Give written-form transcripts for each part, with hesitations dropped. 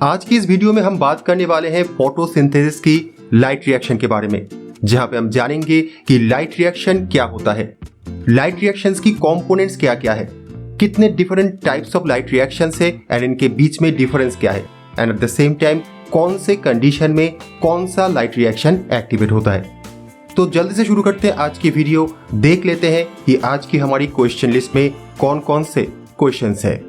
आज की इस वीडियो में हम बात करने वाले हैं फोटोसिंथेसिस की लाइट रिएक्शन के बारे में, जहां पे हम जानेंगे कि लाइट रिएक्शन क्या होता है, लाइट रिएक्शंस की कंपोनेंट्स क्या क्या है, कितने different types of light reactions है एंड इनके बीच में डिफरेंस क्या है, and eight the same time कौन से कंडीशन में कौन सा लाइट रिएक्शन एक्टिवेट होता है। तो जल्दी से शुरू करते हैं आज की वीडियो। देख लेते हैं कि आज की हमारी क्वेश्चन लिस्ट में कौन कौन से क्वेश्चंस है।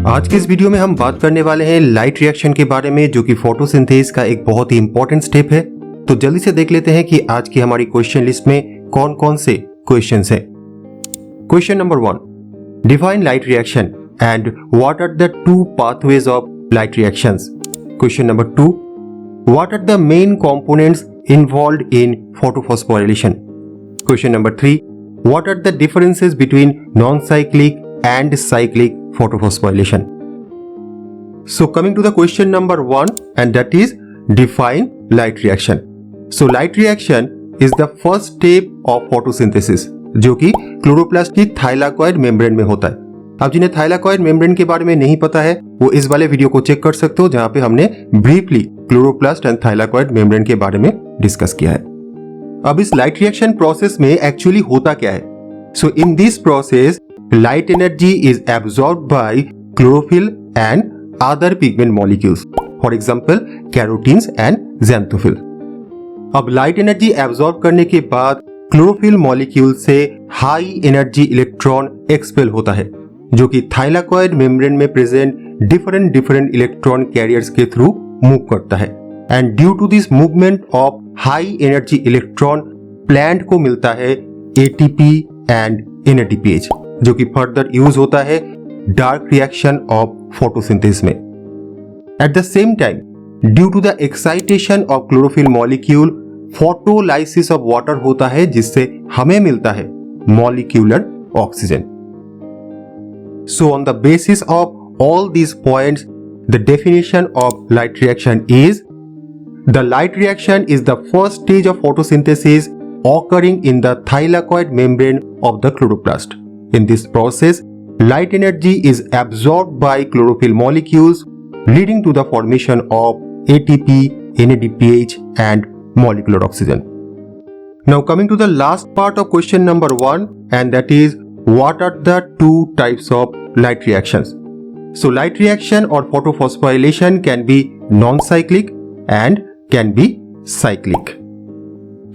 आज के इस वीडियो में हम बात करने वाले हैं लाइट रिएक्शन के बारे में, जो कि फोटोसिंथेसिस का एक बहुत ही इंपॉर्टेंट स्टेप है। तो जल्दी से देख लेते हैं कि आज की हमारी क्वेश्चन लिस्ट में कौन कौन से क्वेश्चंस हैं। Question number 1, define light reaction and what are the two pathways of light reactions. Question number 2, what are the main components involved in photophosphorylation. Question number 3, what are the differences between non cyclic and cyclic photophosphorylation. So coming to the question number 1, and that is define light reaction. So light reaction is the first step of photosynthesis, जो कि chloroplast की thylakoid membrane में होता है। अब जिन्हें thylakoid membrane के बारे में नहीं पता है वो इस वाले वीडियो को चेक कर सकते हो, जहां पे हमने briefly chloroplast and thylakoid membrane के बारे में डिस्कस किया है। अब इस लाइट रिएक्शन प्रोसेस में एक्चुअली होता क्या है? So in this process light energy is absorbed by chlorophyll and other pigment molecules, for example carotenes and xanthophyll. अब लाइट एनर्जी एब्जॉर्ब करने के बाद क्लोरोफिल मॉलिक्यूल से हाई एनर्जी इलेक्ट्रॉन एक्सपेल होता है, जो कि थाइलाकॉइड मेम्ब्रेन में प्रेजेंट डिफरेंट इलेक्ट्रॉन कैरियर्स के थ्रू मूव करता है। And due to this movement of high energy electron plant को मिलता है ATP एंड NADPH, जो कि फर्दर यूज होता है डार्क रिएक्शन ऑफ फोटोसिंथेसिस में। At the same time due to the excitation of chlorophyll molecule photolysis of water होता है, जिससे हमें मिलता है molecular oxygen. So on the basis of all these points the definition of light reaction is the light reaction is the first stage of photosynthesis occurring in the thylakoid membrane of the chloroplast. In this process, light energy is absorbed by chlorophyll molecules, leading to the formation of ATP, NADPH, and molecular oxygen. Now coming to the last part of question number 1, and that is what are the two types of light reactions? So light reaction or photophosphorylation can be non-cyclic and can be cyclic.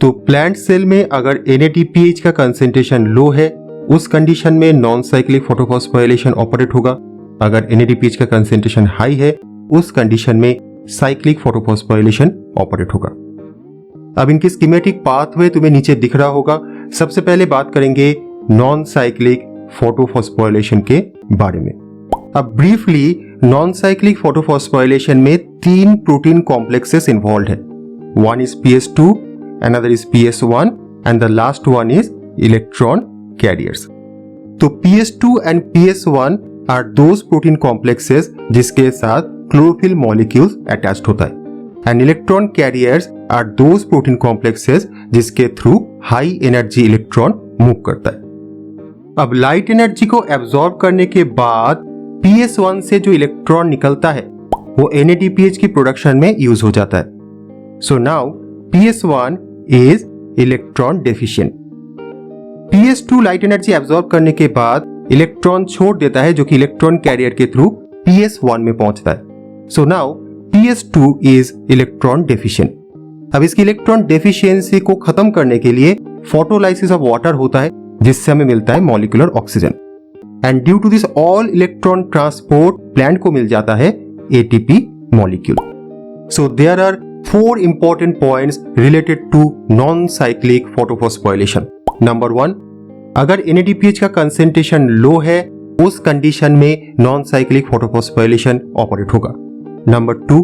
तो plant cell में अगर NADPH का concentration लो है, उस condition में non cyclic photophosphorylation operate होगा। अगर NADPH का कंसेंट्रेशन हाई है, उस कंडीशन में साइक्लिक फोटोफॉस्फोराइलेशन ऑपरेट होगा। अब इनकी स्कीमेटिक पाथवे तुम्हें नीचे दिख रहा होगा। सबसे पहले बात करेंगे नॉन साइक्लिक फोटोफॉस्फोराइलेशन के बारे में। अब ब्रीफली नॉन साइक्लिक फोटोफॉस्फोराइलेशन में 3 प्रोटीन कॉम्प्लेक्सेस इन्वॉल्व है। One is PS2, another is PS1 and the last one is electron carriers. तो PS2 and PS1 are those protein complexes जिसके साथ chlorophyll molecules attached होता है, and electron carriers are those protein complexes जिसके through high energy electron move करता है। अब light energy को एब्जॉर्ब करने के बाद PS1 से जो इलेक्ट्रॉन निकलता है वो NADPH की प्रोडक्शन में यूज हो जाता है। So now PS1 is electron deficient. PS2 light energy absorb करने के बाद इलेक्ट्रॉन छोड़ देता है, जो कि इलेक्ट्रॉन कैरियर के थ्रू PS1 में पहुंचता है। So now PS2 is electron deficient. अब इसकी इलेक्ट्रॉन डेफिशिएंसी को खत्म करने के लिए फोटोलाइसिस ऑफ वाटर होता है, जिससे हमें मिलता है molecular oxygen. And due to this all electron transport plant को मिल जाता है ATP molecule. So there are 4 important points related to non-cyclic photophosphorylation. Number 1, अगर NADPH का कंसेंट्रेशन लो है, उस कंडीशन में नॉन साइक्लिक फोटोफॉस्फोराइलेशन ऑपरेट होगा। नंबर 2,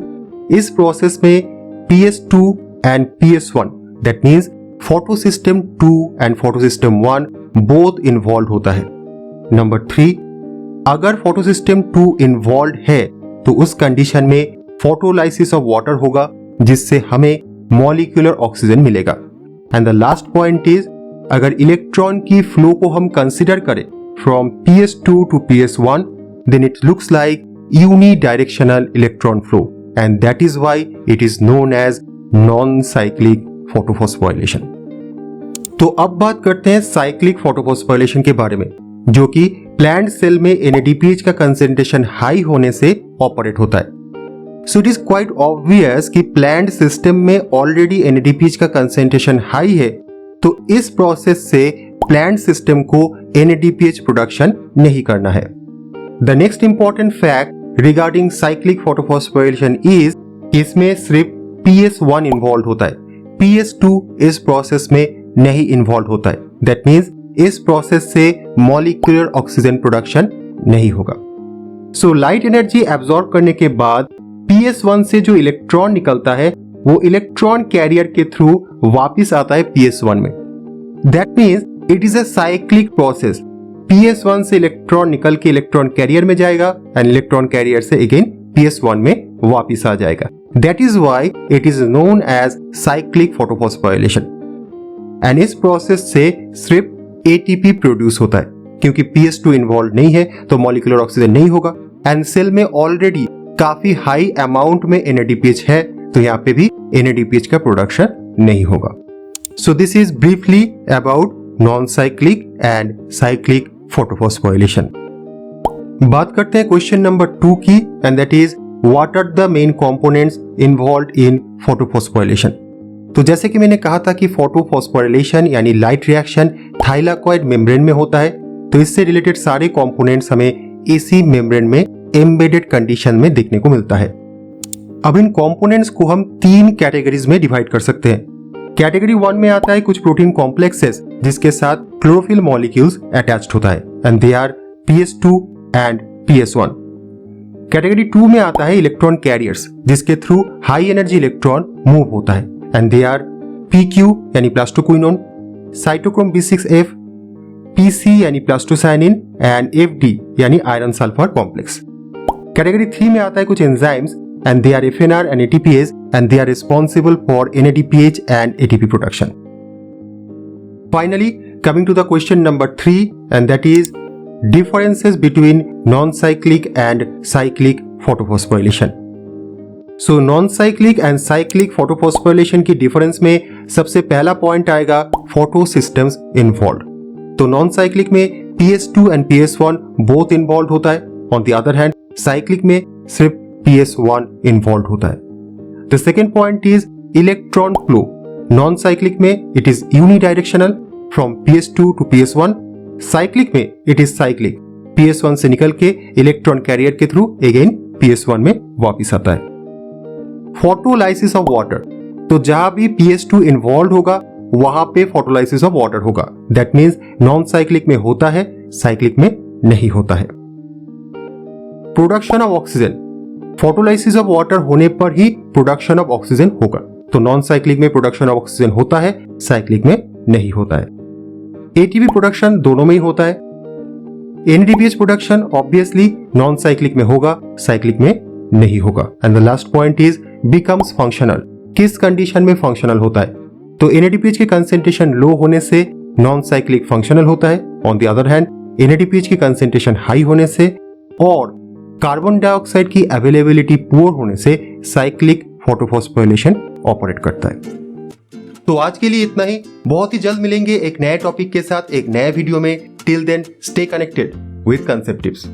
इस प्रोसेस में PS2 and PS1 that means photosystem 2 and photosystem 1 both involve होता है। नंबर 3, अगर फोटोसिस्टम 2 इन्वॉल्व है तो उस कंडीशन में फोटोलाइसिस ऑफ वाटर होगा, जिससे हमें मॉलिक्यूलर ऑक्सीजन मिलेगा। And the last point is अगर इलेक्ट्रॉन की फ्लो को हम कंसिडर करें from PS2 to PS1, then it looks like unidirectional electron flow and that is why it is known as non cyclic photophosphorylation. तो अब बात करते हैं साइक्लिक फोटोफॉस्फोराइलेशन के बारे में, जो कि प्लांट सेल में NADPH का कंसेंट्रेशन हाई होने से ऑपरेट होता है। So it is quite obvious कि प्लांट सिस्टम में ऑलरेडी NADPH का कंसेंट्रेशन हाई है, तो इस प्रोसेस से प्लांट सिस्टम को NADPH प्रोडक्शन नहीं करना है। The next important fact regarding cyclic photophosphorylation is इसमें सिर्फ PS1 इन्वॉल्व होता है, PS2 इस प्रोसेस में नहीं इन्वॉल्व होता है। दैट मीन्स इस प्रोसेस से मॉलिक्यूलर ऑक्सीजन प्रोडक्शन नहीं होगा। सो लाइट एनर्जी एब्जॉर्ब करने के बाद PS1 से जो इलेक्ट्रॉन निकलता है वो इलेक्ट्रॉन कैरियर के थ्रू वापिस आता है PS1 में। That means it is a cyclic process. PS1 से इलेक्ट्रॉन निकल के इलेक्ट्रॉन कैरियर में जाएगा एंड इलेक्ट्रॉन कैरियर से अगेन PS1 में वापिस आ जाएगा। That is why it is known as cyclic photophosphorylation. And इस प्रोसेस से सिर्फ ATP प्रोड्यूस होता है, क्योंकि PS2 इन्वॉल्व नहीं है तो मॉलिक्यूलर ऑक्सीजन नहीं होगा एंड सेल में ऑलरेडी काफी हाई अमाउंट में NADPH है, तो यहाँ पे भी NADPH का प्रोडक्शन नहीं होगा। So this is briefly about non cyclic and cyclic photophosphorylation. बात करते हैं क्वेश्चन नंबर 2 की, and that is what are the main components involved in photophosphorylation. तो जैसे कि मैंने कहा था कि फोटोफॉस्फोराइलेशन यानी लाइट रिएक्शन थाइलाकॉइड मेम्ब्रेन में होता है, तो इससे रिलेटेड सारे कंपोनेंट्स हमें इसी मेम्ब्रेन में एम्बेडेड कंडीशन में देखने को मिलता है। अब इन कंपोनेंट्स को हम 3 कैटेगरीज में डिवाइड कर सकते हैं। कैटेगरी 1 में आता है कुछ प्रोटीन कॉम्प्लेक्सेस जिसके साथ क्लोरोफिल मॉलिक्यूल्स अटैच्ड होता है and they are PS2 and PS1। Category 2 में आता है इलेक्ट्रॉन कैरियर्स जिसके through high energy electron move होता है एंड दे आर PQ यानी प्लास्टोक्विनोन, साइटोक्रोम B6F, PC यानी प्लास्टोसाइनिन एंड FD यानी आयरन सल्फर कॉम्प्लेक्स। कैटेगरी 3 में आता है कुछ enzymes and they are FNR and ATPase and they are responsible for NADPH and ATP production. Finally, coming to the question number 3, and that is differences between non-cyclic and cyclic photophosphorylation. So non-cyclic and cyclic photophosphorylation की difference में सबसे पहला point आएगा photo systems involved. तो non-cyclic में PS2 and PS1 both involved होता है, on the other hand cyclic में सिर्फ PS1 इन्वॉल्व होता है। The second point is electron flow. Non cyclic में it is unidirectional from PS2 to PS1, cyclic में इट इज साइक्लिक, PS1 से निकल के इलेक्ट्रॉन कैरियर के थ्रू अगेन PS1 में वापिस आता है। फोटोलाइसिस ऑफ वाटर, तो जहां भी PS2 इन्वॉल्व होगा वहां पे फोटोलाइसिस ऑफ वाटर होगा। दैट मीन्स नॉन साइक्लिक में होता है, साइक्लिक में नहीं होता है। Production of oxygen, photolysis of water होने पर ही प्रोडक्शन ऑफ ऑक्सीजन होगा, तो नॉन साइक्लिक में प्रोडक्शन ऑफ ऑक्सीजन होता है, साइक्लिक में नहीं होता है। ATP प्रोडक्शन दोनों में ही होता है। NADPH production obviously non cyclic में होगा, साइक्लिक में नहीं होगा। And the last point is becomes functional, किस कंडीशन में फंक्शनल होता है। तो NADPH की कंसेंट्रेशन लो होने से नॉन साइक्लिक फंक्शनल होता है, on the other hand NADPH की कंसेंट्रेशन हाई होने से और कार्बन डाइऑक्साइड की अवेलेबिलिटी पुअर होने से साइक्लिक फोटोफॉस्फोराइलेशन ऑपरेट करता है। तो आज के लिए इतना ही, बहुत ही जल्द मिलेंगे एक नए टॉपिक के साथ एक नए वीडियो में। Till then stay connected with concept tips.